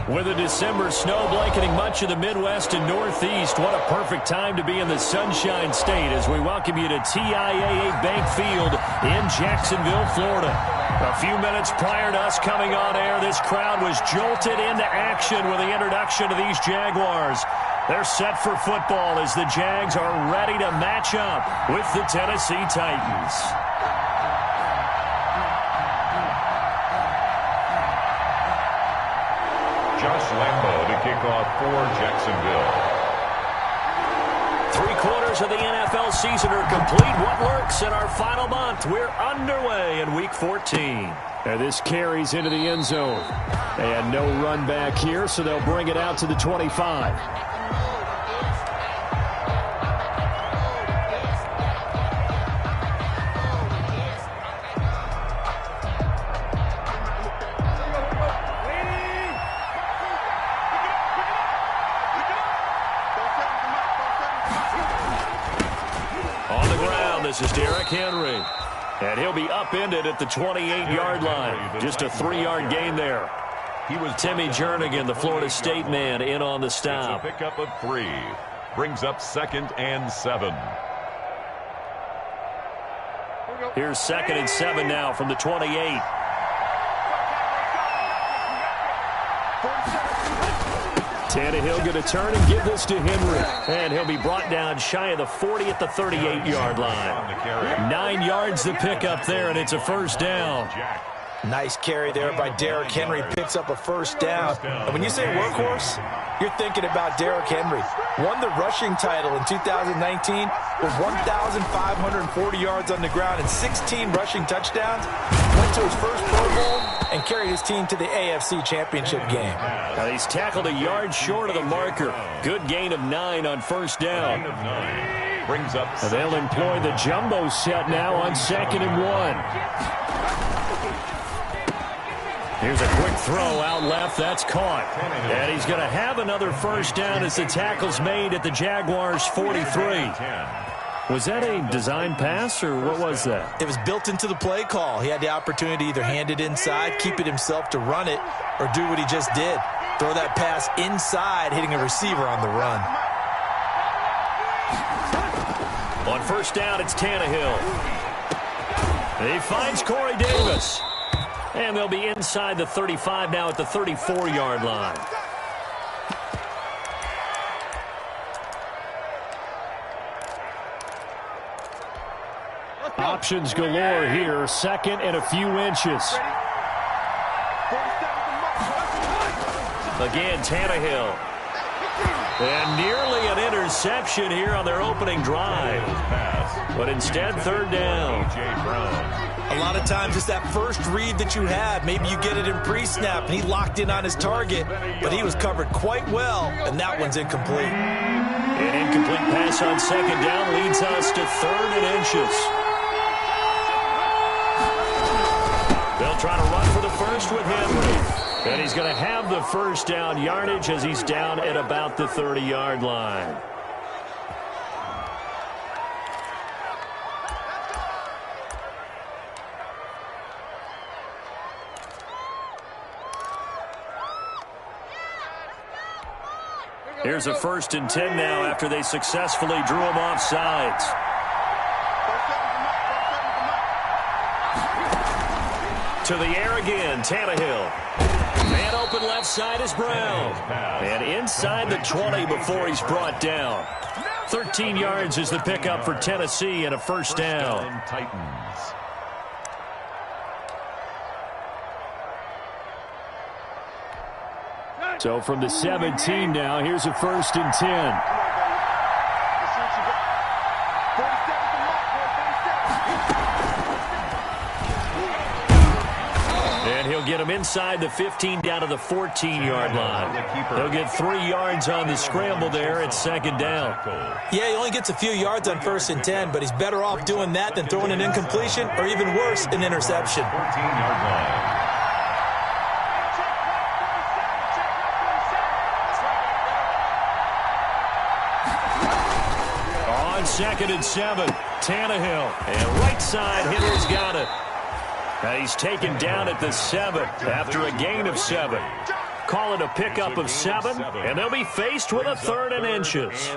With a December snow blanketing much of the Midwest and Northeast, what a perfect time to be in the Sunshine State as we welcome you to TIAA Bank Field in Jacksonville, Florida. A few minutes prior to us coming on air, this crowd was jolted into action with the introduction of these Jaguars. They're set for football as the Jags are ready to match up with the Tennessee Titans. Josh Lambo to kick off for Jacksonville. 3/4 of the NFL season are complete. What lurks in our final month? We're underway in Week 14. And this carries into the end zone. And no run back here, so they'll bring it out to the 25. This is Derrick Henry. And he'll be upended at the 28-yard line. Just a 3-yard gain there. He was Timmy Jernigan, the Florida State man, in on the stop. It's a pickup of 3. Brings up 2nd and 7. Here's 2nd and 7 now from the 28. Tannehill going to turn and give this to Henry. And he'll be brought down shy of the 40 at the 38-yard line. 9 yards to pick up there, and it's a first down. Nice carry there by Derrick Henry. Picks up a first down. And when you say workhorse, you're thinking about Derrick Henry. Won the rushing title in 2019 with 1,540 yards on the ground and 16 rushing touchdowns. Went to his first Pro Bowl and carried his team to the AFC Championship game. Now he's tackled a yard short of the marker. Good gain of 9 on first down. Brings up. They'll employ the jumbo set now on 2nd and 1. Here's a quick throw out left. That's caught. And he's going to have another first down as the tackle's made at the Jaguars' 43. Was that a design pass, or what was that? It was built into the play call. He had the opportunity to either hand it inside, keep it himself to run it, or do what he just did. Throw that pass inside, hitting a receiver on the run. On first down, it's Tannehill. He finds Corey Davis. And they'll be inside the 35 now at the 34-yard line. Options galore here. 2nd and a few inches. Again, Tannehill. And nearly an interception here on their opening drive. But instead, 3rd down. A lot of times it's that first read that you have. Maybe you get it in pre-snap, and he locked in on his target, but he was covered quite well, and that one's incomplete. An incomplete pass on 2nd down leads us to 3rd and inches. They'll try to run for the first with Henry. And he's going to have the first down yardage as he's down at about the 30-yard line. Here's a 1st and 10 now after they successfully drew him off sides. To the air again, Tannehill. Man open left side is Brown. And inside the 20 before he's brought down. 13 yards is the pickup for Tennessee and a first down. Titans. So from the 17 now, here's a 1st and 10. And he'll get him inside the 15 down to the 14-yard line. He'll get 3 yards on the scramble there at 2nd down. Yeah, he only gets a few yards on 1st and 10, but he's better off doing that than throwing an incompletion or even worse, an interception. 14-yard line. On 2nd and 7, Tannehill. And right side, Henry's got it. And he's taken down at the 7 after a gain of 7. call it a pickup of 7, and they'll be faced with a 3rd and inches.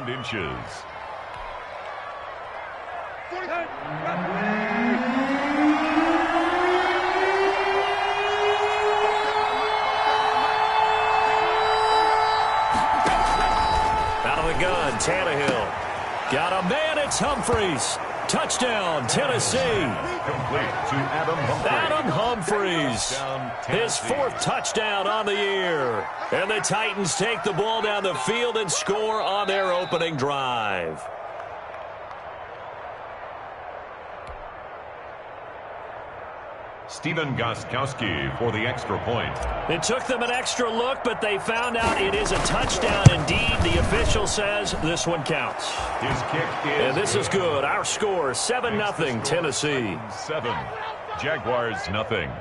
Out of the gun, Tannehill. Got a man, it's Humphries. Touchdown, Tennessee. Complete to Adam Humphries. His 4th touchdown on the year. And the Titans take the ball down the field and score on their opening drive. Stephen Gostkowski for the extra point. It took them an extra look, but they found out it is a touchdown indeed. The official says this one counts. His kick is and this is good. Our score, 7-0 Tennessee. 7. Jaguars, nothing.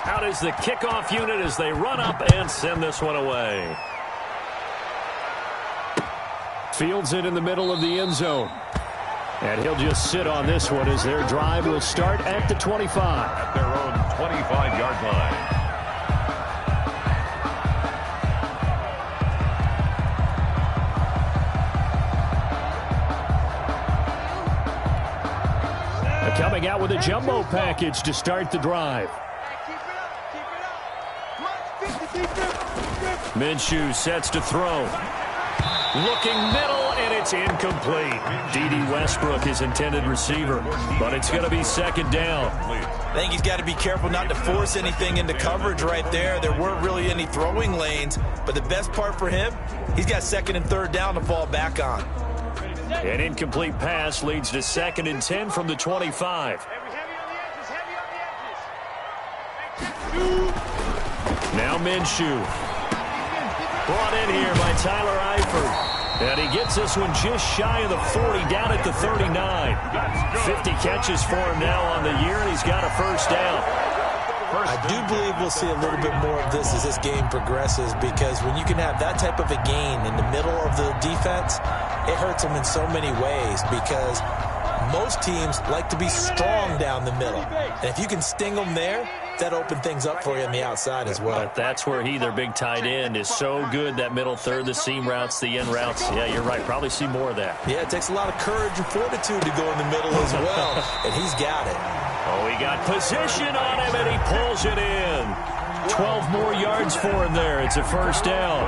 Out is the kickoff unit as they run up and send this one away. Fields it in the middle of the end zone. And he'll just sit on this one as their drive will start at the 25. At their own 25-yard line. They're coming out with a jumbo package to start the drive. Minshew sets to throw. Looking middle, and it's incomplete. D.D. Westbrook, his intended receiver, but it's going to be 2nd down. I think he's got to be careful not to force anything into coverage right there. There weren't really any throwing lanes, but the best part for him, he's got 2nd and 3rd down to fall back on. An incomplete pass leads to 2nd and 10 from the 25. Now Minshew. Brought in here by Tyler Eifert. And he gets this one just shy of the 40, down at the 39. 50 catches for him now on the year, and he's got a 1st down. I do believe we'll see a little bit more of this as this game progresses, because when you can have that type of a gain in the middle of the defense, it hurts them in so many ways, because most teams like to be strong down the middle. And if you can sting them there, that opened things up for you on the outside as well. But that's where their big tight end, is so good, that middle third, the seam routes, the end routes. Yeah, you're right. Probably see more of that. Yeah, it takes a lot of courage and fortitude to go in the middle as well, and he's got it. Oh, he got position on him, and he pulls it in. 12 more yards for him there. It's a 1st down.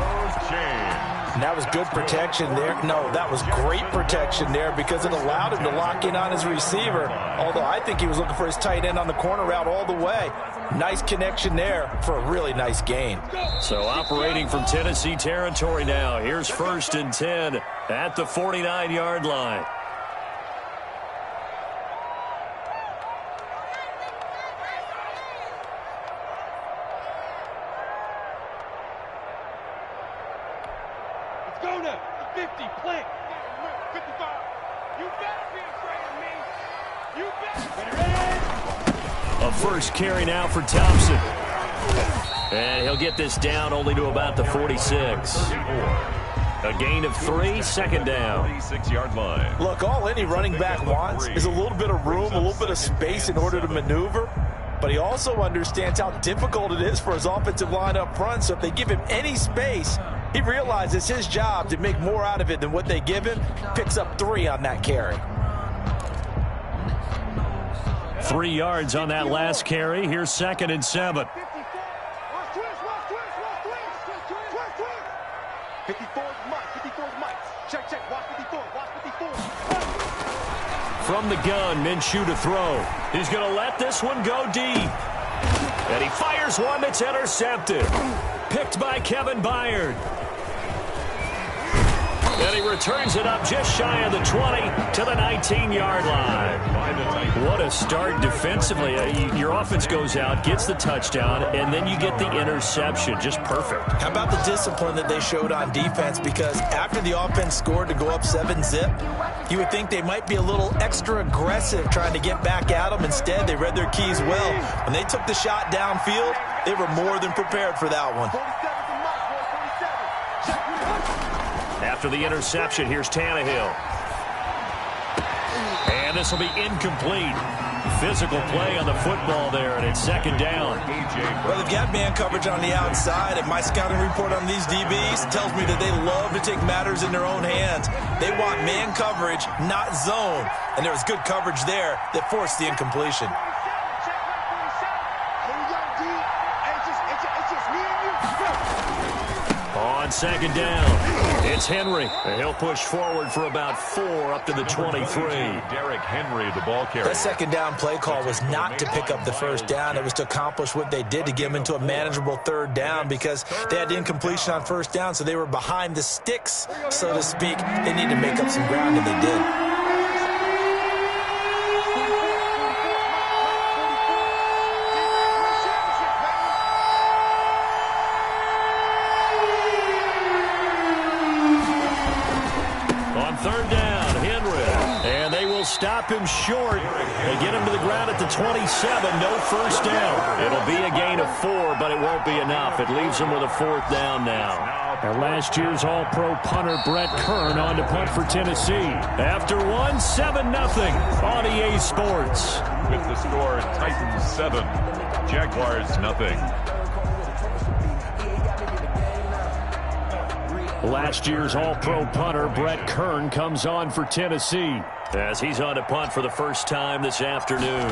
And that was good protection there. No, that was great protection there, because it allowed him to lock in on his receiver, although I think he was looking for his tight end on the corner route all the way. Nice connection there for a really nice gain. So operating from Tennessee territory now. Here's 1st and 10 at the 49-yard line. Let's go now. 50, plant. 55. You better be afraid of me. You better. A 1st carry now for Thompson. And he'll get this down only to about the 46. A gain of 3, 2nd down. 46-yard line. Look, all any running back wants is a little bit of room, a little bit of space in order to maneuver. But he also understands how difficult it is for his offensive line up front. So if they give him any space, he realizes his job to make more out of it than what they give him. Picks up 3 on that carry. 3 yards on that last carry. Here's 2nd and 7. 54 Mike. 54 Mike. Check. Watch 54. Watch 54. From the gun, Minshew to throw. He's going to let this one go deep. And he fires one that's intercepted. Picked by Kevin Byard. And he returns it up just shy of the 20 to the 19-yard line. What a start defensively. Your offense goes out, gets the touchdown, and then you get the interception. Just perfect. How about the discipline that they showed on defense? Because after the offense scored to go up 7-zip, you would think they might be a little extra aggressive trying to get back at them. Instead, they read their keys well. When they took the shot downfield, they were more than prepared for that one. After the interception, here's Tannehill. And this will be incomplete. Physical play on the football there, and it's second down. Well, they've got man coverage on the outside, and my scouting report on these DBs tells me that they love to take matters in their own hands. They want man coverage, not zone, and there was good coverage there that forced the incompletion. On second down, it's Henry. And he'll push forward for about 4 up to the 23. Derrick Henry, the ball carrier. That second down play call was not to pick up the first down. It was to accomplish what they did to get them into a manageable third down because they had the incompletion on first down, so they were behind the sticks, so to speak. They needed to make up some ground, and they did. Third down, Henry. And they will stop him short. They get him to the ground at the 27. No first down. It'll be a gain of 4, but it won't be enough. It leaves them with a 4th down now. And last year's All-Pro punter Brett Kern on to punt for Tennessee. After 7-0 on EA Sports. With the score, Titans 7, Jaguars 0. Last year's All-Pro punter Brett Kern comes on for Tennessee as he's on to punt for the first time this afternoon.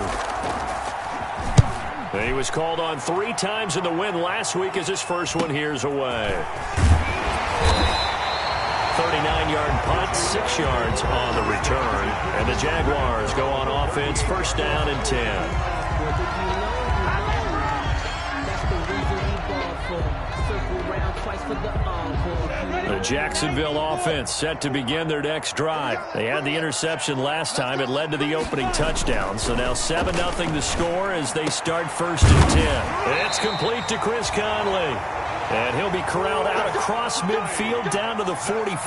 He was called on 3 times in the win last week as his first one here's away. 39-yard punt, 6 yards on the return. And the Jaguars go on offense, first down and 10. The Jacksonville offense set to begin their next drive. They had the interception last time. It led to the opening touchdown. So now 7-0 the score as they start first and 10. It's complete to Chris Conley. And he'll be corralled out across midfield down to the 45.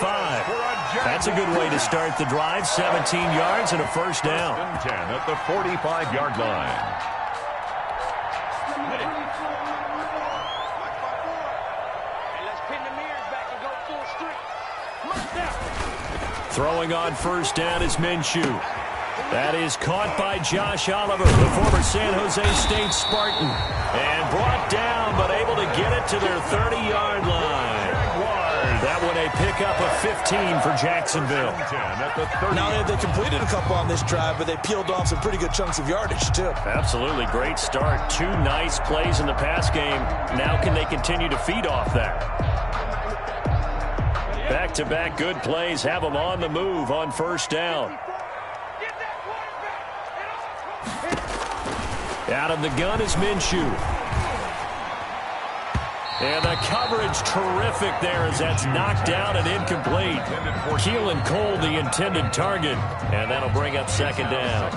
That's a good way to start the drive. 17 yards and a first down. 10 at the 45-yard line. Throwing on first down is Minshew. That is caught by Josh Oliver, the former San Jose State Spartan. And brought down, but able to get it to their 30-yard line. That one a pickup of 15 for Jacksonville. Now they completed a couple on this drive, but they peeled off some pretty good chunks of yardage, too. Absolutely great start. 2 nice plays in the pass game. Now can they continue to feed off that? Back-to-back good plays have them on the move on first down. Out of the gun is Minshew. And the coverage terrific there as that's knocked down and incomplete. Keelan Cole, the intended target. And that'll bring up second down.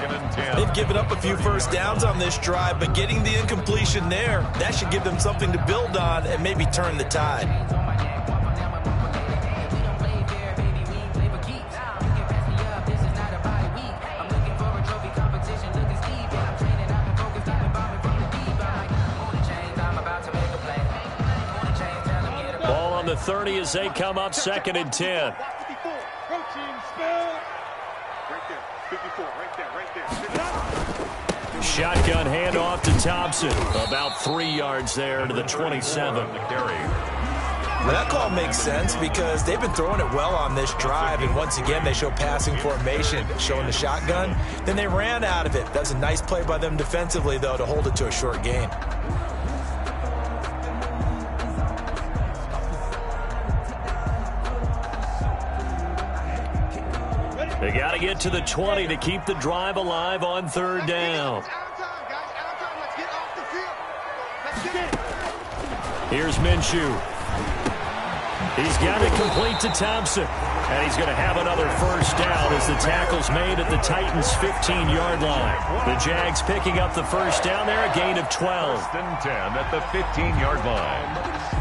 They've given up a few first downs on this drive, but getting the incompletion there, that should give them something to build on and maybe turn the tide. The 30 as they come up second and 10. Shotgun handoff to Thompson. About 3 yards there to the 27. Well, that call makes sense because they've been throwing it well on this drive, and once again they show passing formation, showing the shotgun. Then they ran out of it. That's a nice play by them defensively, though, to hold it to a short gain. They got to get to the 20 to keep the drive alive on third down. Here's Minshew. He's got it complete to Thompson. And he's going to have another first down as the tackle's made at the Titans' 15-yard line. The Jags picking up the first down there, a gain of 12. First and 10 at the 15-yard line.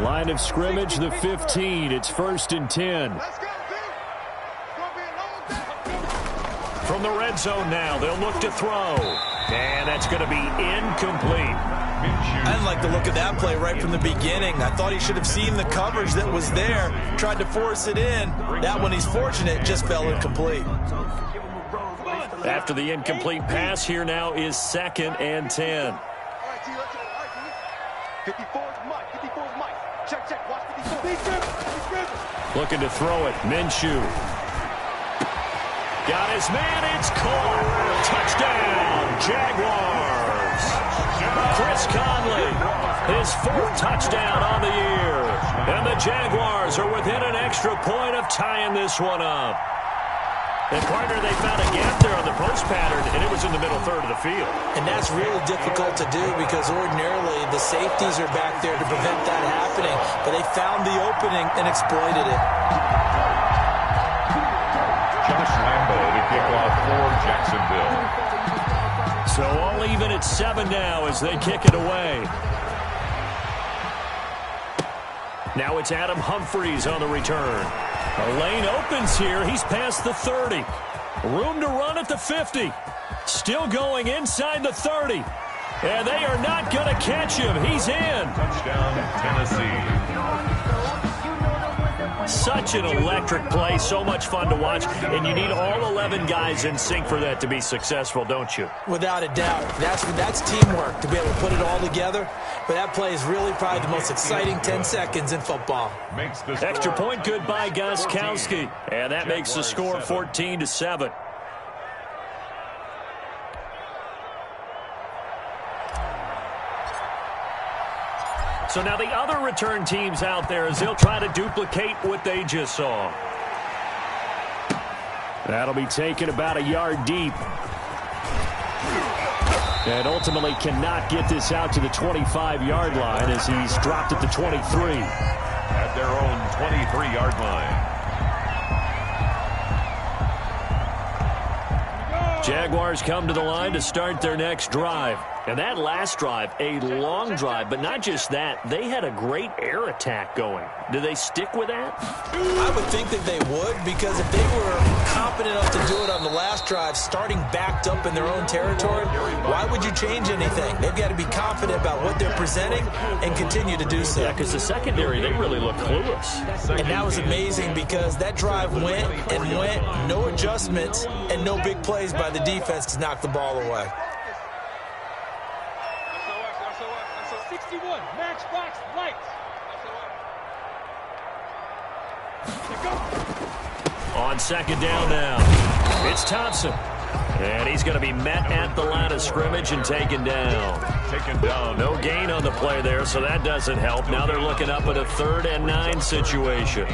Line of scrimmage, the 15. It's first and 10. From the red zone now, they'll look to throw. And that's going to be incomplete. Minshew I didn't like the look of that play right from the beginning. I thought he should have seen the coverage that was there, tried to force it in. That one, he's fortunate, just fell incomplete. After the incomplete pass, here now is 2nd and 10. 54's Mike. 54's Mike. Check, check. Watch 54. Big dribble. Looking to throw it. Minshew. Got his man. It's caught. Touchdown, Jaguars. Chris Conley, his 4th touchdown on the year. And the Jaguars are within an extra point of tying this one up. And, partner, they found a gap there on the post pattern, and it was in the middle third of the field. And that's really difficult to do because ordinarily the safeties are back there to prevent that happening. But they found the opening and exploited it. Josh Lambo to kick off for Jacksonville. So all even at 7 now as they kick it away. Now it's Adam Humphries on the return. A lane opens here. He's past the 30. Room to run at the 50. Still going inside the 30. And they are not going to catch him. He's in. Touchdown, Tennessee. Such an electric play. So much fun to watch. And you need all 11 guys in sync for that to be successful, don't you? Without a doubt. That's teamwork to be able to put it all together. But that play is really probably the most exciting 10 seconds in football. Extra point good by Gostkowski. And that makes the score 14-7. So now the other return teams out there as they'll try to duplicate what they just saw. That'll be taken about a yard deep. And ultimately cannot get this out to the 25-yard line as he's dropped at the 23. At their own 23-yard line. Jaguars come to the line to start their next drive. And that last drive, a long drive, but not just that. They had a great air attack going. Do they stick with that? I would think that they would, because if they were confident enough to do it on the last drive, starting backed up in their own territory, why would you change anything? They've got to be confident about what they're presenting and continue to do so. Yeah, because the secondary, they really look clueless. And that was amazing because that drive went and went, no adjustments, and no big plays by the defense to knock the ball away. 61, matchbox lights. On 2nd down now, it's Thompson. And he's going to be met at the line of scrimmage and taken down. No gain on the play there, so that doesn't help. Now they're looking up at a 3rd and 9 situation.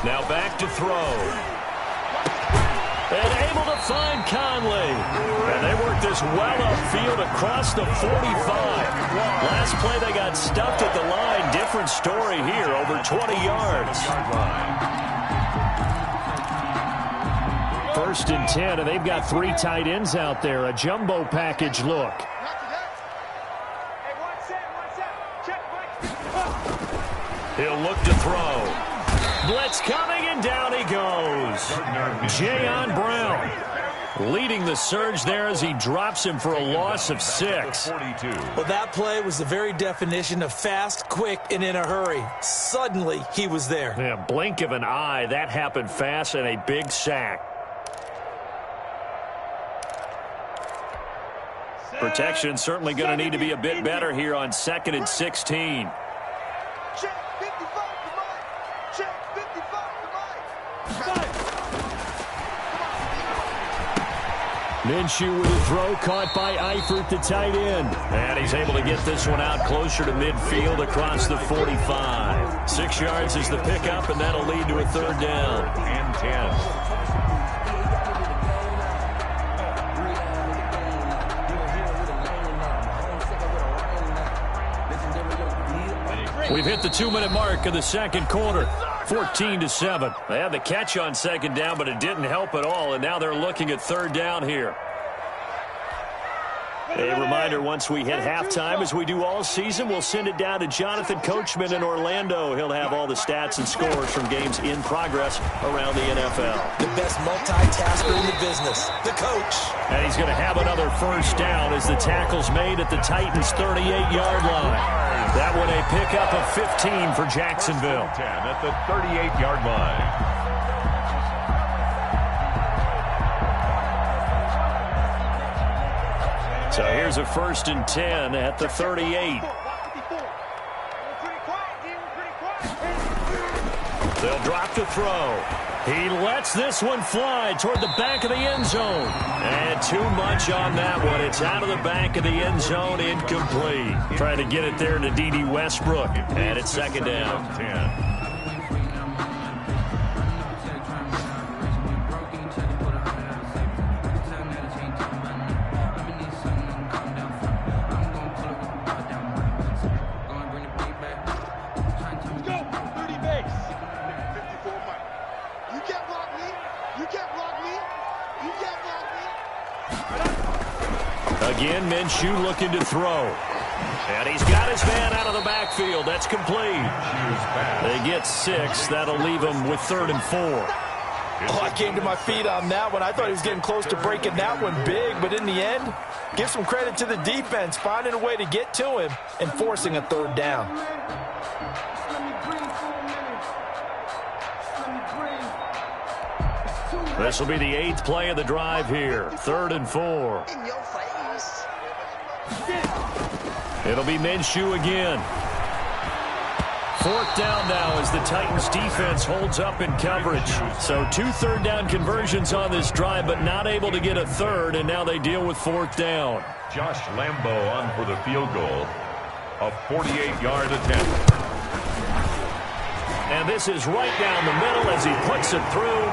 Now back to throw. And able to find Conley. And they work this well upfield across the 45. Last play they got stuffed at the line. Different story here, over 20 yards. 1st and 10, and they've got 3 tight ends out there. A jumbo package look. He'll look to throw. Blitz coming, and down he goes. Jayon Brown leading the surge there as he drops him for a loss of 6. Well, that play was the very definition of fast, quick, and in a hurry. Suddenly, he was there. Yeah, blink of an eye. That happened fast, and a big sack. Protection certainly going to need to be a bit better here on 2nd and 16. Minshew with a throw caught by Eifert, the tight end. And he's able to get this one out closer to midfield across the 45. 6 yards is the pickup, and that'll lead to a 3rd down. And 10. We've hit the 2-minute mark of the 2nd quarter. 14-7. They had the catch on second down, but it didn't help at all, and now they're looking at third down here. A reminder, once we hit halftime, as we do all season, we'll send it down to Jonathan Coachman in Orlando. He'll have all the stats and scores from games in progress around the NFL. The best multitasker in the business, the coach. And he's going to have another first down as the tackle's made at the Titans' 38-yard line. That one a pickup of 15 for Jacksonville. 10 at the 38-yard line. So here's a 1st and 10 at the 38. They'll drop to throw. He lets this one fly toward the back of the end zone. And too much on that one. It's out of the back of the end zone, incomplete. Trying to get it there to D.D. Westbrook. And it's second down. 10. Again, Minshew looking to throw. And he's got his man out of the backfield. That's complete. They get 6. That'll leave them with 3rd and 4. Oh, I came to my feet on that one. I thought he was getting close to breaking that one big, but in the end, give some credit to the defense, finding a way to get to him and forcing a 3rd down. This will be the 8th play of the drive here. 3rd and 4. It'll be Minshew again. 4th down now as the Titans defense holds up in coverage. So 2 3rd down conversions on this drive, but not able to get a 3rd, and now they deal with 4th down. Josh Lambo on for the field goal. A 48-yard attempt. And this is right down the middle as he puts it through.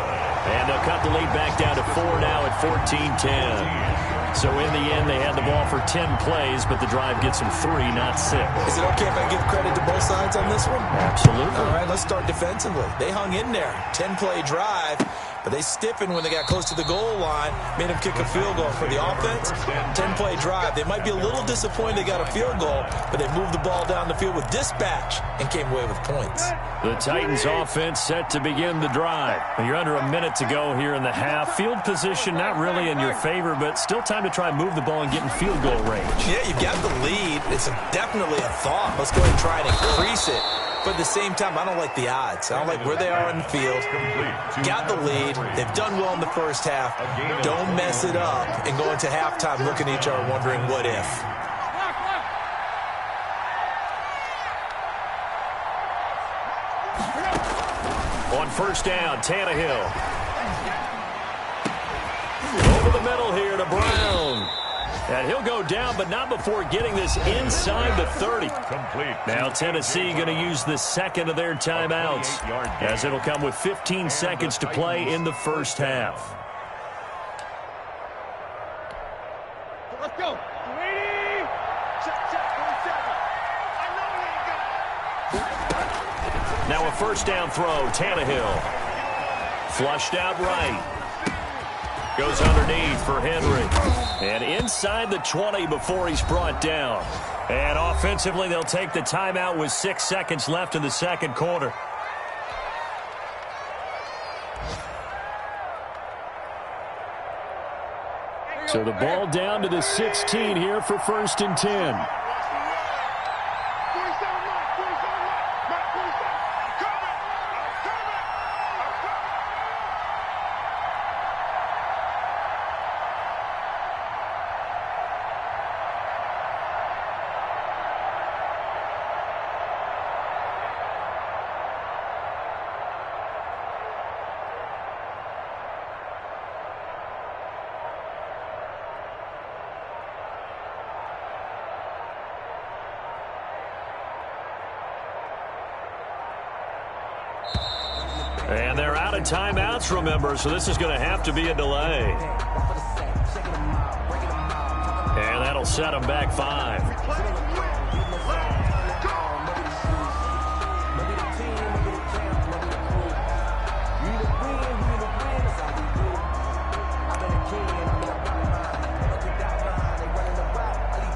And they'll cut the lead back down to 4 now at 14-10. So in the end, they had the ball for 10 plays, but the drive gets them 3, not 6. Is it okay if I give credit to both sides on this one? Absolutely. All right, let's start defensively. They hung in there. 10-play drive, but they stiffened when they got close to the goal line, made them kick a field goal. For the offense, 10-play drive. They might be a little disappointed they got a field goal, but they moved the ball down the field with dispatch and came away with points. The Titans offense set to begin the drive. You're under a minute to go here in the half. Field position not really in your favor, but still time to try and move the ball and get in field goal range. Yeah, you got the lead. It's definitely a thought. Let's go ahead and try and increase it. But at the same time, I don't like the odds. I don't like where they are in the field. Got the lead. They've done well in the first half. Don't mess it up and go into halftime looking at each other wondering what if. On 1st down, Tannehill. Over the middle here to Brown. And he'll go down, but not before getting this inside the 30. Complete. Now Tennessee going to use the second of their timeouts, as it'll come with 15 seconds to play in the first half. Let's go. Ready? Check, 27. I know Now a 1st down throw, Tannehill. Flushed out right. Goes underneath for Henry. And inside the 20 before he's brought down. And offensively, they'll take the timeout with 6 seconds left in the second quarter. So the ball down to the 16 here for 1st and 10. And they're out of timeouts, remember, so this is going to have to be a delay. And that'll set them back 5.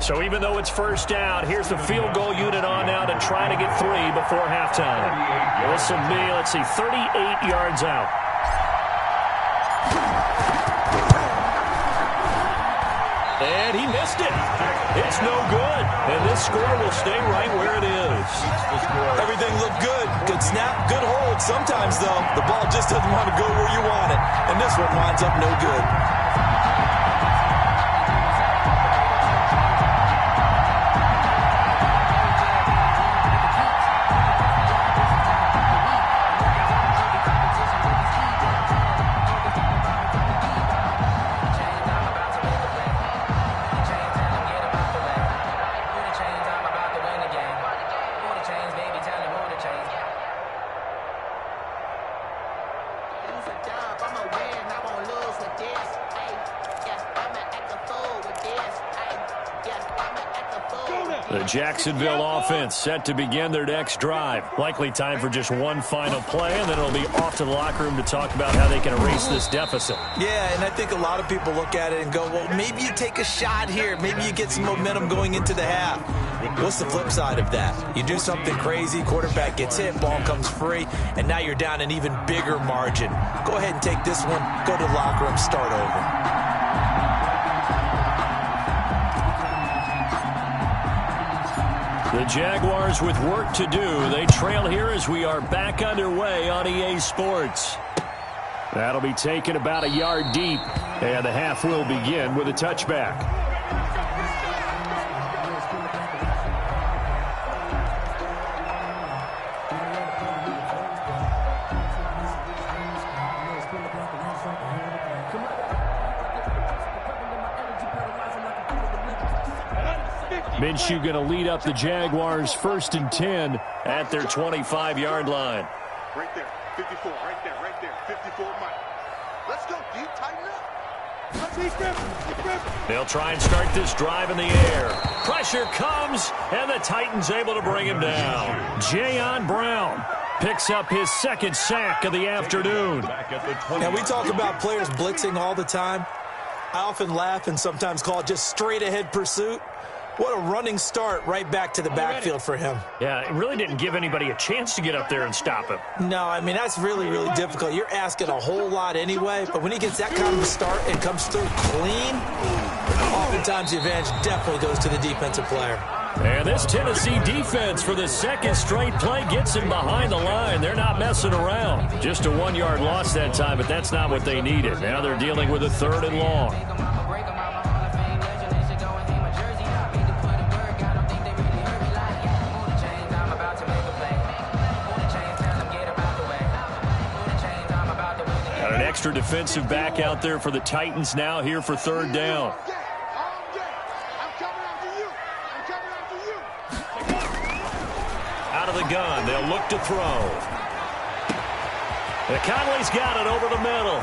So even though it's first down, here's the field goal unit on now to try to get 3 before halftime. This will be, let's see, 38 yards out. And he missed it. It's no good. And this score will stay right where it is. Everything looked good. Good snap, good hold. Sometimes, though, the ball just doesn't want to go where you want it. And this one winds up no good. The Jacksonville offense set to begin their next drive. Likely time for just one final play, and then it'll be off to the locker room to talk about how they can erase this deficit. Yeah, and I think a lot of people look at it and go, well, maybe you take a shot here. Maybe you get some momentum going into the half. What's the flip side of that? You do something crazy, quarterback gets hit, ball comes free, and now you're down an even bigger margin. Go ahead and take this one, go to the locker room, start over. The Jaguars with work to do. They trail here as we are back underway on EA Sports. That'll be taken about a yard deep, and the half will begin with a touchback. Minshew going to lead up the Jaguars 1st and 10 at their 25-yard line. Right there, 54, right there, 54, Mike. Let's go, deep, tighten up. They'll try and start this drive in the air. Pressure comes, and the Titans able to bring him down. Jayon Brown picks up his 2nd sack of the afternoon. Now, we talk about players blitzing all the time. I often laugh and sometimes call it just straight-ahead pursuit. What a running start right back to the backfield for him. Yeah, it really didn't give anybody a chance to get up there and stop him. No, I mean, that's really, really difficult. You're asking a whole lot anyway, but when he gets that kind of a start and comes through clean, oftentimes the advantage definitely goes to the defensive player. And this Tennessee defense for the 2nd straight play gets him behind the line. They're not messing around. Just a 1-yard loss that time, but that's not what they needed. Now they're dealing with a 3rd and long. Extra defensive back out there for the Titans now here for 3rd down. Out of the gun, they'll look to throw. And Conley's got it over the middle.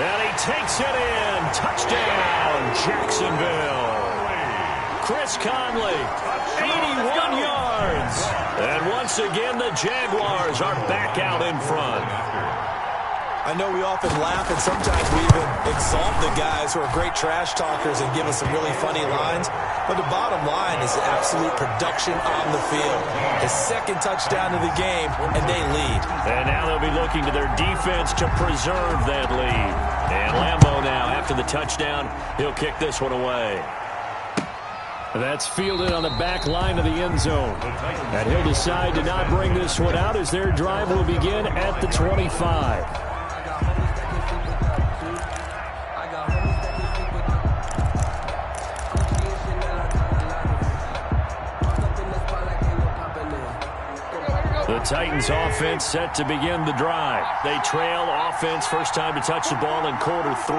And he takes it in. Touchdown, Jacksonville. Chris Conley, 81 yards. And once again, the Jaguars are back out in front. I know we often laugh, and sometimes we even exalt the guys who are great trash talkers and give us some really funny lines. But the bottom line is absolute production on the field. His 2nd touchdown of the game, and they lead. And now they'll be looking to their defense to preserve that lead. And Lambeau now, after the touchdown, he'll kick this one away. That's fielded on the back line of the end zone. And he'll decide to not bring this one out as their drive will begin at the 25. The Titans offense set to begin the drive. They trail offense, first time to touch the ball in quarter 3,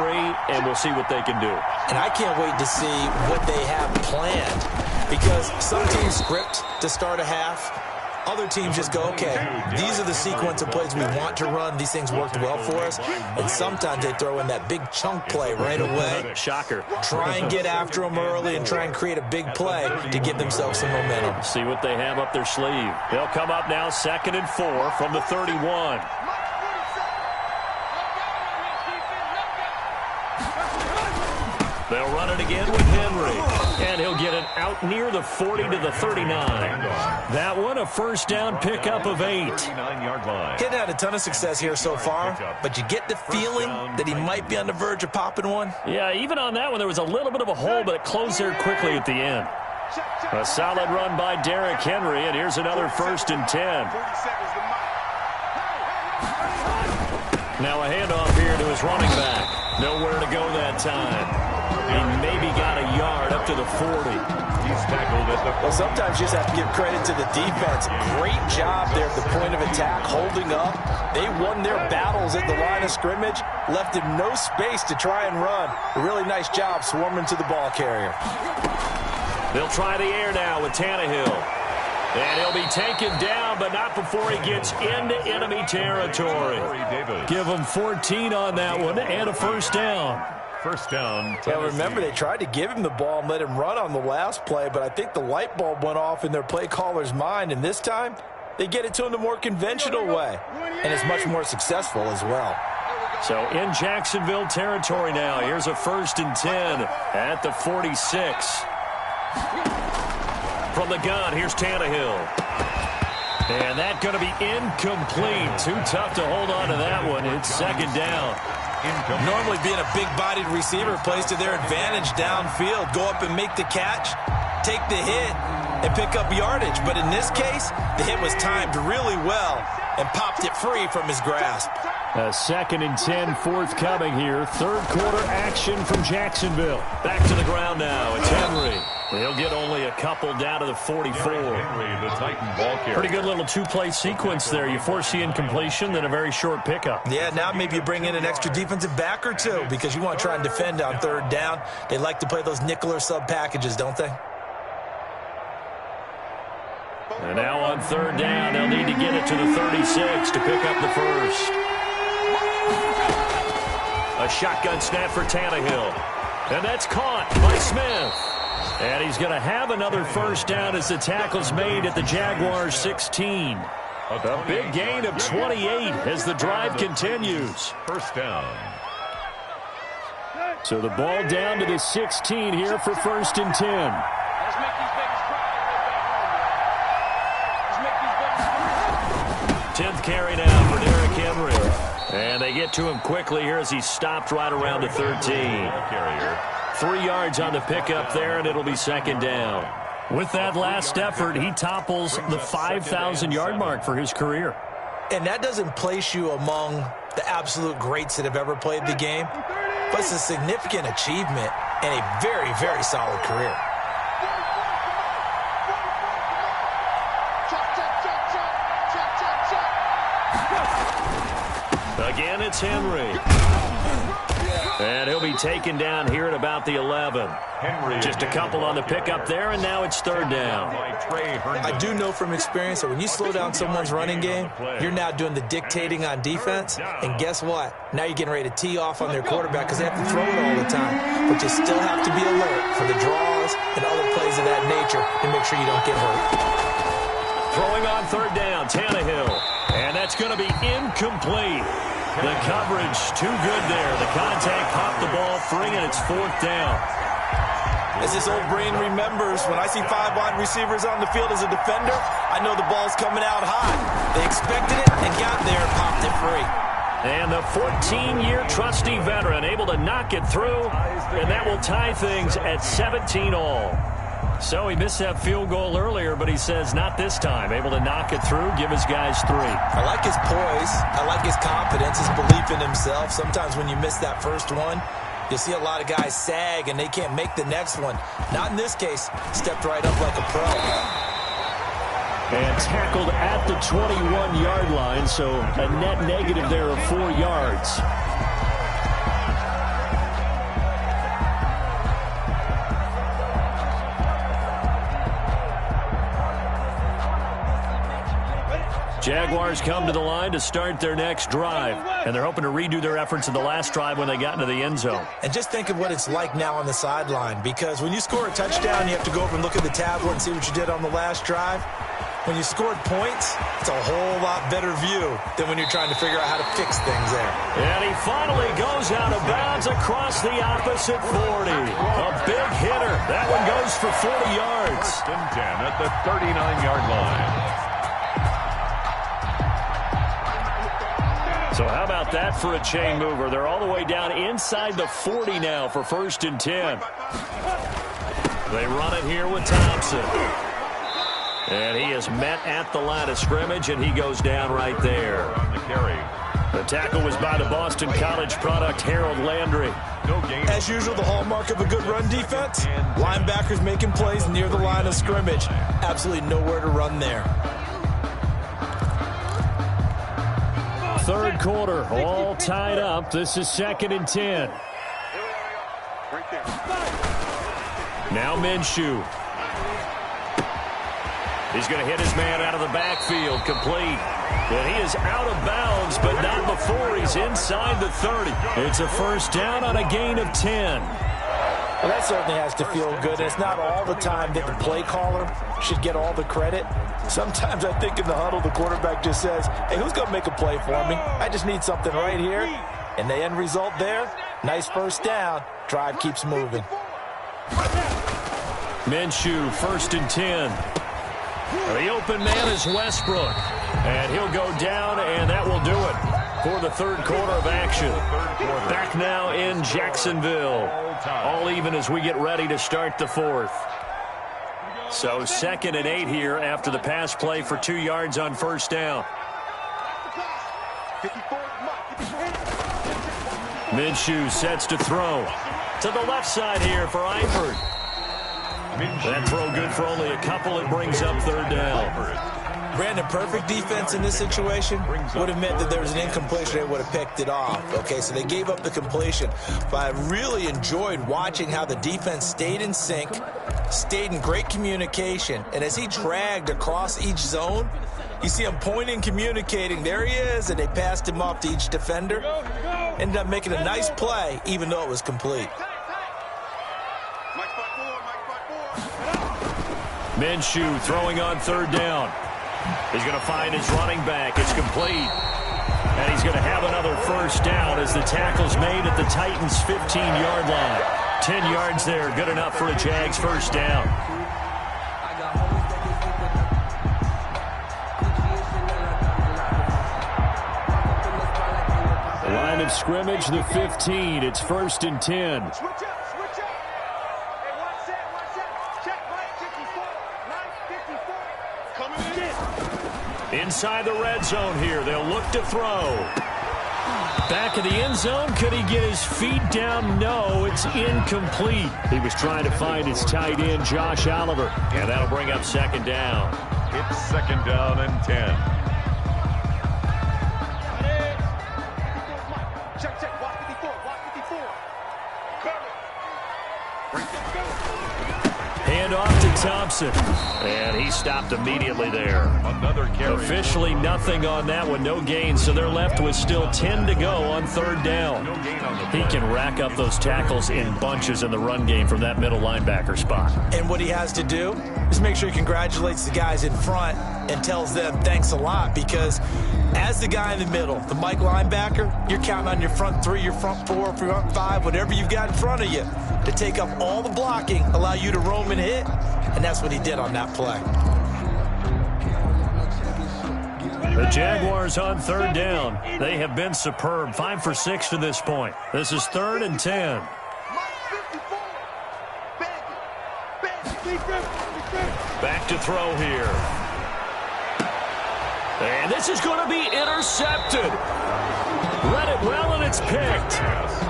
and we'll see what they can do. And I can't wait to see what they have planned, because some teams script to start a half. Other teams just go, okay, these are the sequence of plays we want to run. These things worked well for us. And sometimes they throw in that big chunk play right away. Shocker. Try and get after them early and try and create a big play to give themselves some momentum. See what they have up their sleeve. They'll come up now 2nd and 4 from the 31. They'll run it again with Henry. And he'll get it out near the 40 to the 39. That one, a first down pickup of 8. Hadn't had a ton of success here so far, but you get the feeling that he might be on the verge of popping one. Yeah, even on that one, there was a little bit of a hole, but it closed there quickly at the end. A solid run by Derrick Henry, and here's another 1st and 10. Now a handoff here to his running back. Nowhere to go that time. He maybe got a yard up to the 40. He's tackled at the... Well, sometimes you just have to give credit to the defense. Great job there at the point of attack, holding up. They won their battles at the line of scrimmage, left him no space to try and run. A really nice job swarming to the ball carrier. They'll try the air now with Tannehill. And he'll be taken down, but not before he gets into enemy territory. Give him 14 on that one and a first down. First down. Yeah, remember, they tried to give him the ball and let him run on the last play, but I think the light bulb went off in their play caller's mind, and this time they get it to him the more conventional way, and it's much more successful as well. So in Jacksonville territory now, here's a 1st and 10 at the 46. From the gun, here's Tannehill. And that's going to be incomplete. Too tough to hold on to that one. It's 2nd down. Normally being a big-bodied receiver plays to their advantage downfield. Go up and make the catch, take the hit, and pick up yardage. But in this case, the hit was timed really well and popped it free from his grasp. A 2nd and 10 forthcoming here. 3rd quarter action from Jacksonville. Back to the ground now. It's Henry. They'll get only a couple down to the 44. Henry, the Titan ball carrier. Pretty good little 2-play sequence there. You force the incompletion, then a very short pickup. Yeah, now maybe you bring in an extra defensive back or two because you want to try and defend on 3rd down. They like to play those nickel or sub packages, don't they? And now on 3rd down, they'll need to get it to the 36 to pick up the first. A shotgun snap for Tannehill. And that's caught by Smith. And he's going to have another first down as the tackle's made at the Jaguars' 16. A big gain of 28 as the drive continues. First down. So the ball down to the 16 here for 1st and 10. Let's make these babies cry a little bit. Let's make these babies cry. 10th carry now for Derrick Henry. And they get to him quickly here as he stopped right around the 13. Carrier. 3 yards on the pickup there, and it'll be 2nd down. With that last effort, he topples the 5,000-yard mark for his career. And that doesn't place you among the absolute greats that have ever played the game, but it's a significant achievement and a very, very solid career. Again, it's Henry. And he'll be taken down here at about the 11. Henry. Just a couple on the pickup there, and now it's 3rd down. I do know from experience that when you slow down someone's running game, you're now doing the dictating on defense. And guess what? Now you're getting ready to tee off on their quarterback because they have to throw it all the time. But you still have to be alert for the draws and other plays of that nature to make sure you don't get hurt. Throwing on 3rd down, Tannehill. And that's going to be incomplete. The coverage too good there. The contact popped the ball free, and it's 4th down. As this old brain remembers, when I see 5 wide receivers on the field as a defender, I know the ball's coming out high. They expected it and got there and popped it free. And the 14-year trusty veteran able to knock it through, and that will tie things at 17 all. So he missed that field goal earlier, but he says not this time. Able to knock it through, give his guys 3. I like his poise. I like his confidence, his belief in himself. Sometimes when you miss that first one, you see a lot of guys sag and they can't make the next one. Not in this case. Stepped right up like a pro. And tackled at the 21-yard line, so a net negative there of 4 yards. Jaguars come to the line to start their next drive, and they're hoping to redo their efforts in the last drive when they got into the end zone. And just think of what it's like now on the sideline, because when you score a touchdown, you have to go over and look at the tablet and see what you did on the last drive. When you scored points, it's a whole lot better view than when you're trying to figure out how to fix things there. And he finally goes out of bounds across the opposite 40. A big hitter. That one goes for 40 yards. First and 10 at the 39-yard line. So how about that for a chain mover? They're all the way down inside the 40 now for first and 10. They run it here with Thompson. And he is met at the line of scrimmage, and he goes down right there. On the carry. The tackle was by the Boston College product, Harold Landry. No gain. As usual, the hallmark of a good run defense, linebackers making plays near the line of scrimmage. Absolutely nowhere to run there. Third quarter, all tied up. This is second and 10. Now Minshew. He's going to hit his man out of the backfield, complete. And he is out of bounds, but not before he's inside the 30. It's a first down on a gain of 10. Well, that certainly has to feel good. It's not all the time that the play caller should get all the credit. Sometimes I think in the huddle, the quarterback just says, hey, who's going to make a play for me? I just need something right here. And the end result there, nice first down. Drive keeps moving. Minshew, first and 10. The open man is Westbrook. And he'll go down, and that will do it for the third quarter of action. Back now in Jacksonville. All even as we get ready to start the fourth. So second and 8 here after the pass play for 2 yards on first down. Minshew sets to throw. To the left side here for Eifert. That throw good for only a couple. It brings up third down. Brandon, perfect defense in this situation would have meant that there was an incompletion. They would have picked it off. Okay, so they gave up the completion. But I really enjoyed watching how the defense stayed in sync, stayed in great communication. And as he dragged across each zone, you see him pointing, communicating. There he is, and they passed him off to each defender. Ended up making a nice play, even though it was complete. Minshew throwing on third down. He's going to find his running back. It's complete. And he's going to have another first down as the tackle's made at the Titans' 15-yard line. 10 yards there, good enough for a Jags first down. Line of scrimmage, the 15. It's first and 10. Inside the red zone here. They'll look to throw. Back of the end zone. Could he get his feet down? No, it's incomplete. He was trying to find his tight end, Josh Oliver. And that'll bring up second down. It's second down and 10. Hand off to Thompson. And he stopped immediately there. Another carry. Officially nothing on that one. No gain. So they're left with still 10 to go on third down. No gain on the He can rack up those tackles in bunches in the run game from that middle linebacker spot. And what he has to do is make sure he congratulates the guys in front and tells them thanks a lot, because as the guy in the middle, the Mike linebacker, you're counting on your front three, your front four, front five, whatever you've got in front of you to take up all the blocking, allow you to roam and hit, and that's what he did on that play. The Jaguars on third down. They have been superb. 5 for 6 to this point. This is third and 10. Back to throw here. And this is going to be intercepted. Read it well, and it's picked.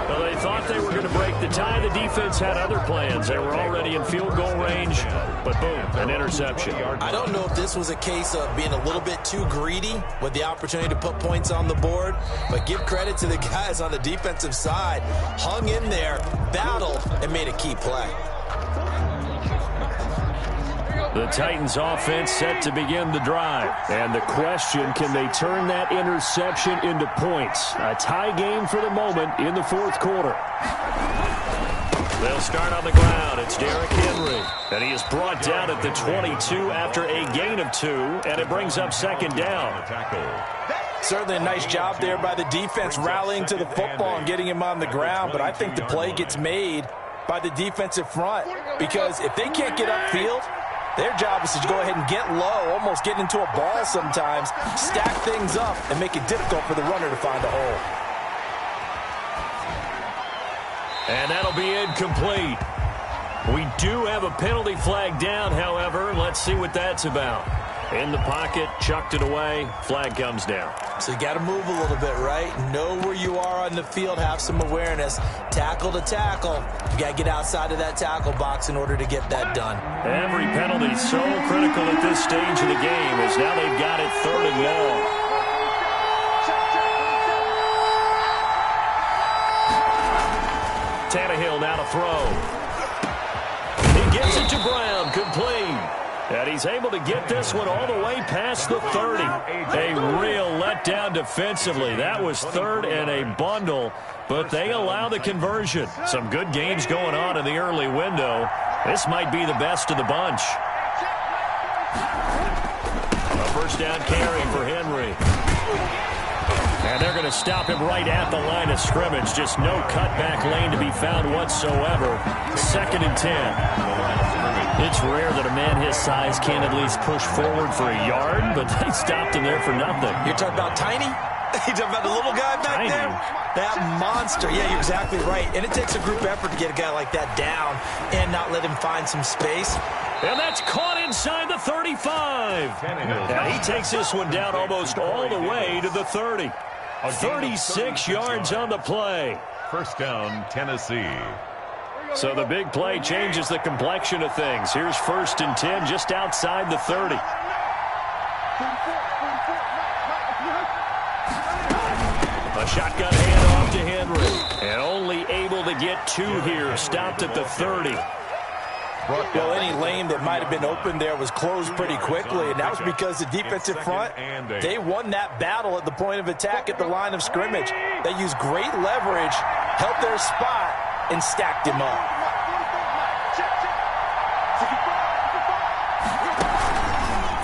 Well, they thought they were going to break the tie. The defense had other plans. They were already in field goal range, but boom, an interception. I don't know if this was a case of being a little bit too greedy with the opportunity to put points on the board, but give credit to the guys on the defensive side. Hung in there, battled, and made a key play. The Titans offense set to begin the drive. And the question, can they turn that interception into points? A tie game for the moment in the fourth quarter. They'll start on the ground. It's Derrick Henry. And he is brought down at the 22 after a gain of 2. And it brings up second down. Certainly a nice job there by the defense rallying to the football and getting him on the ground. But I think the play gets made by the defensive front. Because if they can't get upfield, their job is to go ahead and get low, almost get into a ball sometimes, stack things up, and make it difficult for the runner to find a hole. And that'll be incomplete. We do have a penalty flag down, however. Let's see what that's about. In the pocket, chucked it away, flag comes down. So you got to move a little bit, right? Know where you are on the field, have some awareness. Tackle to tackle. You got to get outside of that tackle box in order to get that done. Every penalty so critical at this stage of the game as now they've got it 3rd and long. Tannehill now to throw. He gets it to Brown, complete. And he's able to get this one all the way past the 30. A real letdown defensively. That was 3rd and a bundle, but they allow the conversion. Some good games going on in the early window. This might be the best of the bunch. A first down carry for Henry. And they're going to stop him right at the line of scrimmage. Just no cutback lane to be found whatsoever. 2nd and 10. It's rare that a man his size can't at least push forward for a yard, but they stopped him there for nothing. You're talking about Tiny? You're talking about the little guy back there? That monster. Yeah, you're exactly right. And it takes a group effort to get a guy like that down and not let him find some space. And that's caught inside the 35. And he takes this one down almost all the way to the 30. 36 yards on the play. First down, Tennessee. So the big play changes the complexion of things. Here's 1st and 10 just outside the 30. A shotgun handoff to Henry. And only able to get 2 here. Stopped at the 30. Well, any lane that might have been open there was closed pretty quickly, and that was because the defensive front, they won that battle at the point of attack at the line of scrimmage. They used great leverage, held their spot, and stacked him up.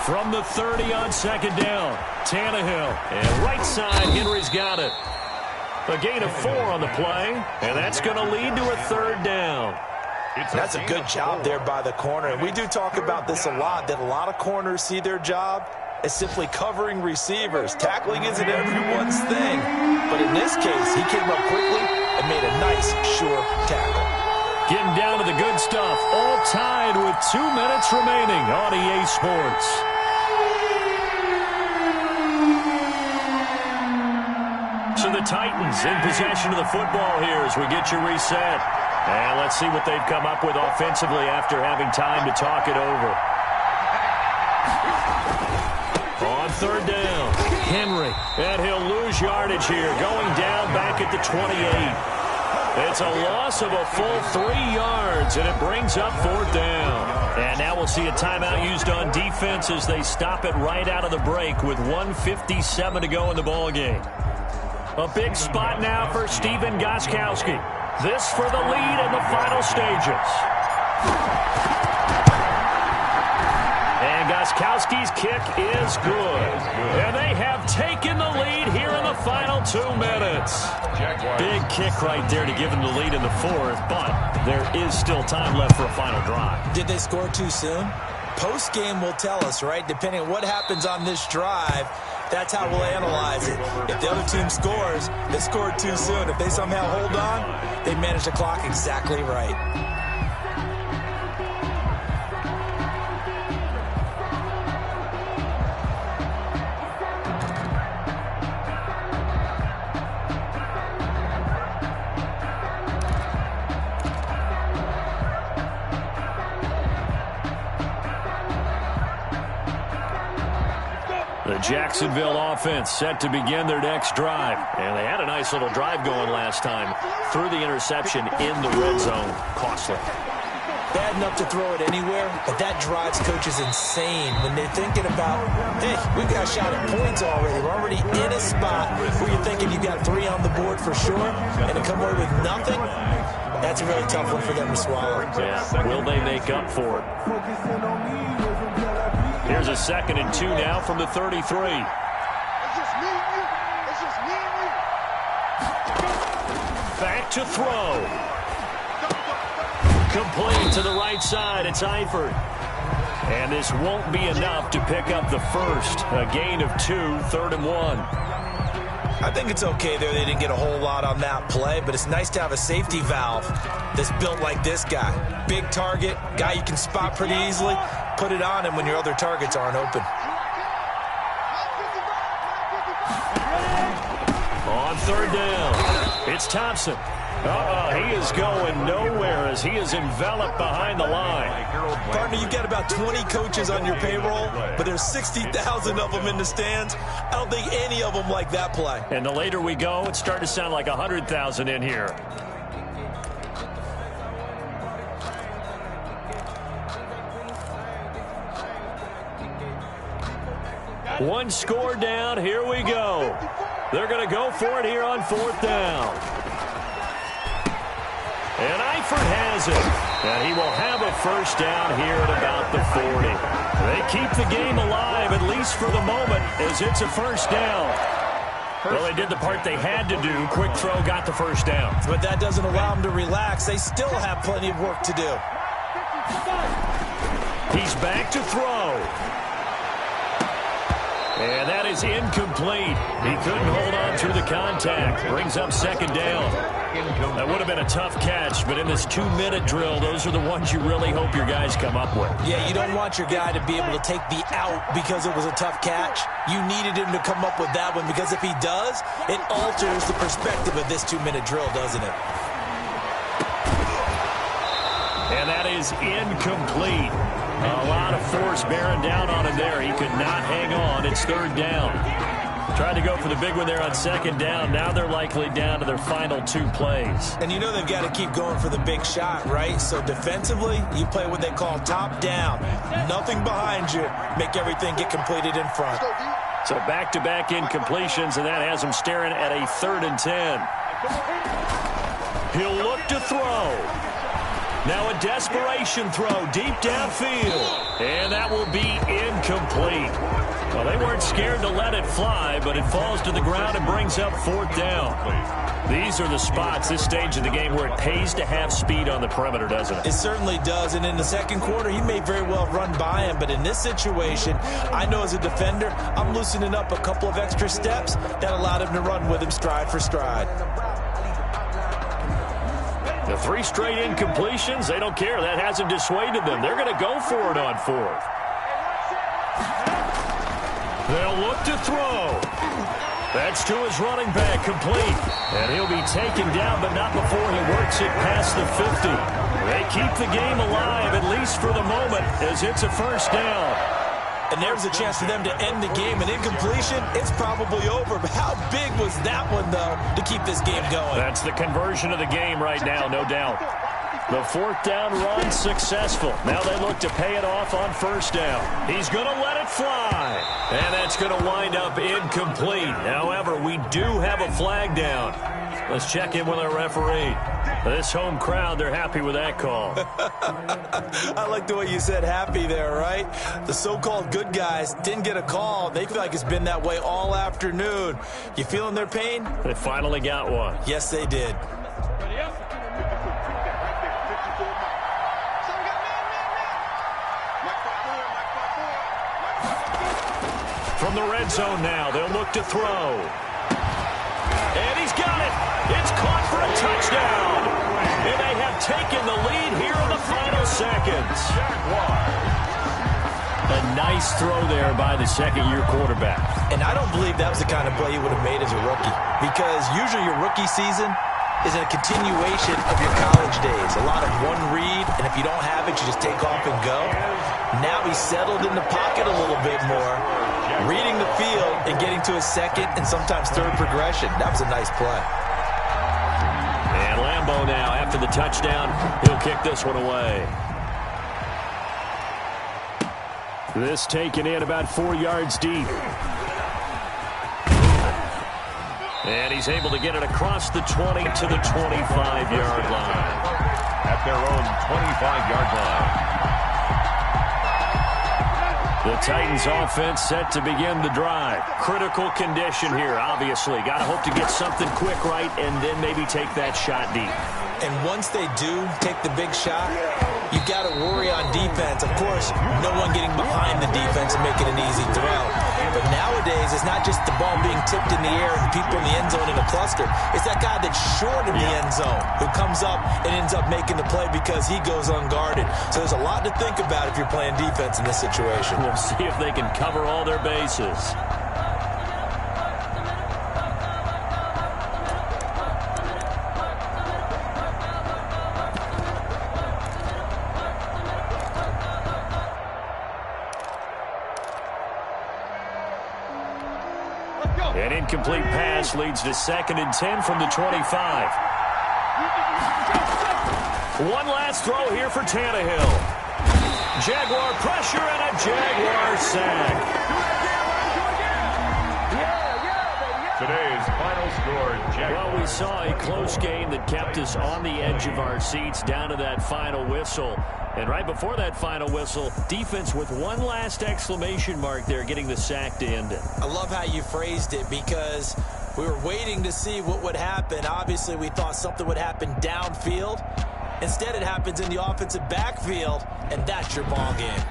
From the 30 on 2nd down, Tannehill. And right side, Henry's got it. A gain of 4 on the play, and that's going to lead to a 3rd down. That's a good job there by the corner. And we do talk about this a lot, that a lot of corners see their job as simply covering receivers. Tackling isn't everyone's thing. But in this case, he came up quickly and made a nice, sure tackle. Getting down to the good stuff. All tied with 2 minutes remaining on EA Sports. So the Titans in possession of the football here as we get you reset. And let's see what they've come up with offensively after having time to talk it over. On 3rd down, Henry. And he'll lose yardage here, going down back at the 28. It's a loss of a full 3 yards, and it brings up 4th down. And now we'll see a timeout used on defense as they stop it right out of the break with 1:57 to go in the ballgame. A big spot now for Stephen Gostkowski. This for the lead in the final stages. And Gostkowski's kick is good. And they have taken the lead here in the final 2 minutes. Big kick right there to give them the lead in the 4th, but there is still time left for a final drive. Did they score too soon? Post-game will tell us, right? Depending on what happens on this drive, that's how we'll analyze it. If the other team scores, they scored too soon. If they somehow hold on, they manage the clock exactly right. The Jacksonville offense set to begin their next drive. And they had a nice little drive going last time. Threw the interception in the red zone. Costly. bad enough to throw it anywhere, but that drives coaches insane when they're thinking about, hey, we've got a shot at points already. We're already in a spot where you're thinking you got 3 on the board for sure, and to come away with nothing, that's a really tough one for them to swallow. Yeah. Will they make up for it? Here's a 2nd and 2 now from the 33. It's just me and you. It's just me and you. Back to throw. Complete to the right side. It's Eifert. And this won't be enough to pick up the first. A gain of 2, 3rd and 1. I think it's okay there. They didn't get a whole lot on that play, but it's nice to have a safety valve that's built like this guy. Big target, guy you can spot pretty easily. Put it on him when your other targets aren't open. On 3rd down, it's Thompson. He is going nowhere as he is enveloped behind the line. Partner, you've got about 20 coaches on your payroll, but there's 60,000 of them in the stands. I don't think any of them like that play. And the later we go, it's starting to sound like 100,000 in here. One score down. Here we go. They're going to go for it here on 4th down. And Eifert has it. And he will have a 1st down here at about the 40. They keep the game alive, at least for the moment, as it's a 1st down. Well, they did the part they had to do. Quick throw got the 1st down. But that doesn't allow them to relax. They still have plenty of work to do. He's back to throw. And that is incomplete. He couldn't hold on to the contact. Brings up 2nd down. That would have been a tough catch, but in this 2-minute drill, those are the ones you really hope your guys come up with. Yeah, you don't want your guy to be able to take the out because it was a tough catch. You needed him to come up with that one because if he does, it alters the perspective of this 2-minute drill, doesn't it? And that is incomplete. A lot of force bearing down on him there. He could not hang on. It's 3rd down. Tried to go for the big one there on 2nd down. Now they're likely down to their final 2 plays. And you know they've got to keep going for the big shot, right? So defensively, you play what they call top down. Nothing behind you. Make everything get completed in front. So back-to-back incompletions, and that has him staring at a 3rd and 10. He'll look to throw. Now a desperation throw deep downfield. And that will be incomplete. Well, they weren't scared to let it fly, but it falls to the ground and brings up 4th down. These are the spots, this stage of the game, where it pays to have speed on the perimeter, doesn't it? It certainly does, and in the 2nd quarter, he may very well run by him, but in this situation, I know as a defender, I'm loosening up a couple of extra steps that allowed him to run with him stride for stride. The 3 straight incompletions, they don't care. That hasn't dissuaded them. They're going to go for it on 4th. They'll look to throw. That's to his running back, complete. And he'll be taken down, but not before he works it past the 50. They keep the game alive, at least for the moment, as it's a 1st down. And there's a chance for them to end the game. An incompletion, it's probably over. But how big was that one, though, to keep this game going? That's the conversion of the game right now, no doubt. The 4th down run successful. Now they look to pay it off on 1st down. He's going to let it fly. And that's going to wind up incomplete. However, we do have a flag down. Let's check in with our referee. This home crowd, they're happy with that call. I like the way you said happy there, right? The so-called good guys didn't get a call. They feel like it's been that way all afternoon. You feeling their pain? They finally got one. Yes, they did. From the red zone now, they'll look to throw. And he's got it. It's caught for a touchdown. And they have taken the lead here in the final seconds. A nice throw there by the 2nd-year quarterback. And I don't believe that was the kind of play he would have made as a rookie. Because usually your rookie season is a continuation of your college days. A lot of one read, and if you don't have it, you just take off and go. Now he's settled in the pocket a little bit more, reading the field and getting to his 2nd and sometimes 3rd progression. That was a nice play. And Lambeau now, after the touchdown, he'll kick this one away. This taken in about 4 yards deep. And he's able to get it across the 20 to the 25-yard line. At their own 25-yard line. The Titans offense set to begin the drive. Critical condition here, obviously. Got to hope to get something quick right and then maybe take that shot deep. And once they do take the big shot, you got to worry on defense. Of course, no one getting behind the defense and making an easy throw. But nowadays, it's not just the ball being tipped in the air and people in the end zone in a cluster. It's that guy that's short of the end zone who comes up and ends up making the play because he goes unguarded. So there's a lot to think about if you're playing defense in this situation. We'll see if they can cover all their bases. An incomplete pass leads to 2nd and 10 from the 25. One last throw here for Tannehill. Jaguar pressure and a Jaguar sack. Today's final score, Jaguar. Well, we saw a close game that kept us on the edge of our seats down to that final whistle. And right before that final whistle, defense with one last exclamation mark there, getting the sack to end it. I love how you phrased it because we were waiting to see what would happen. Obviously, we thought something would happen downfield. Instead, it happens in the offensive backfield, and that's your ball game.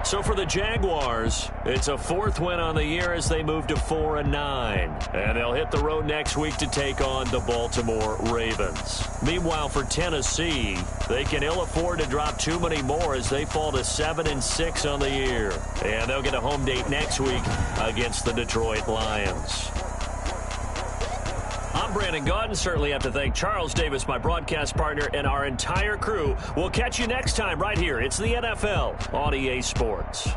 So for the Jaguars, it's a 4th win on the year as they move to 4-9. And they'll hit the road next week to take on the Baltimore Ravens. Meanwhile, for Tennessee, they can ill afford to drop too many more as they fall to 7-6 on the year. And they'll get a home date next week against the Detroit Lions. I'm Brandon Gaudin. Certainly have to thank Charles Davis, my broadcast partner, and our entire crew. We'll catch you next time right here. It's the NFL on EA Sports.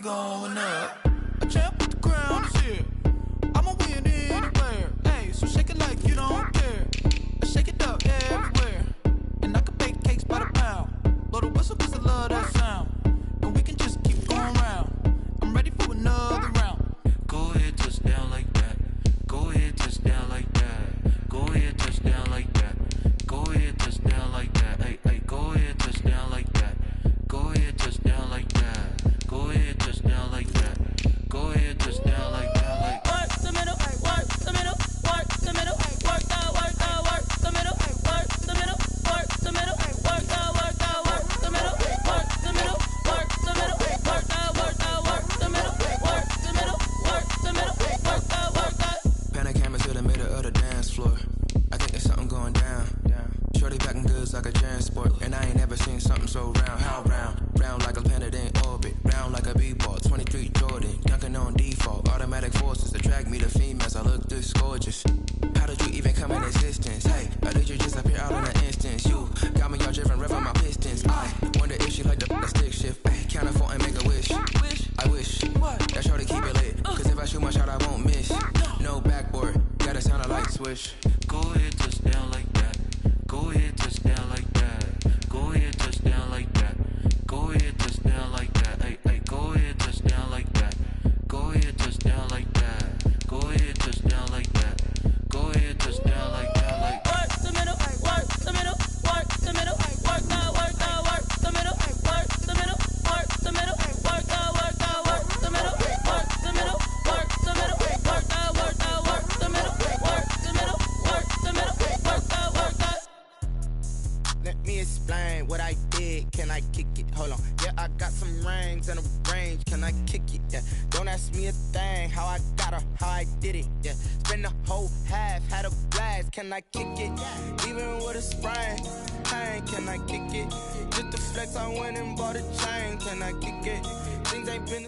Going up, a champ with the crown is here. I'ma win anywhere. Hey, so shake it like you don't care. I shake it up everywhere. And I can bake cakes by the pound. Blow the whistle cause I love that sound. And we can just keep going round. I'm ready for another round. Go ahead, touchdown like that. Go ahead, touchdown like that. Go ahead, touchdown like that. Go ahead, touchdown like that. Hey, hey, go ahead, touchdown like that. Go ahead, touchdown like that. Go ahead, touchdown like that. Go ahead, touchdown like that. Like work the middle, work the middle, work the middle, work the middle, work the middle, work the middle, work the middle, work the middle, work the middle, work the middle, work the middle, work the middle, work the. Panic camera to the middle of the dance floor. I think there's something going down. Shorty packing goods like a transport, and I ain't never seen something so round. How round? Round like a planet in orbit, round like a b-ball. 23 Jordan, dunking on default. Automatic forces attract me to females. I look this gorgeous. How did you even come in existence? Hey, or did you just appear out in an instance? You got me all driven, revving my pistons. I wonder if she like the stick shift. Hey, count a 4 and make a wish. I wish that shorty keep it lit. Cause if I shoot my shot, I won't miss. No backboard, gotta sound a light switch. Go ahead, touchdown like that. Go ahead, touchdown like that. Go ahead, touchdown like that. Go ahead, touchdown like that. Hey, hey, go ahead, touchdown like that. Go ahead, touchdown like that. Go ahead, touchdown like that. Go ahead, touchdown like that. Like work the middle, work the middle, work the middle, work the middle, work the middle, work the middle, some rings and a range, can I kick it? Yeah. Don't ask me a thing, how I got her, how I did it. Yeah. Spend the whole half, had a blast, can I kick it? Even with a sprain, pain, can I kick it? Just the flex, I went and bought a chain, can I kick it? Things ain't been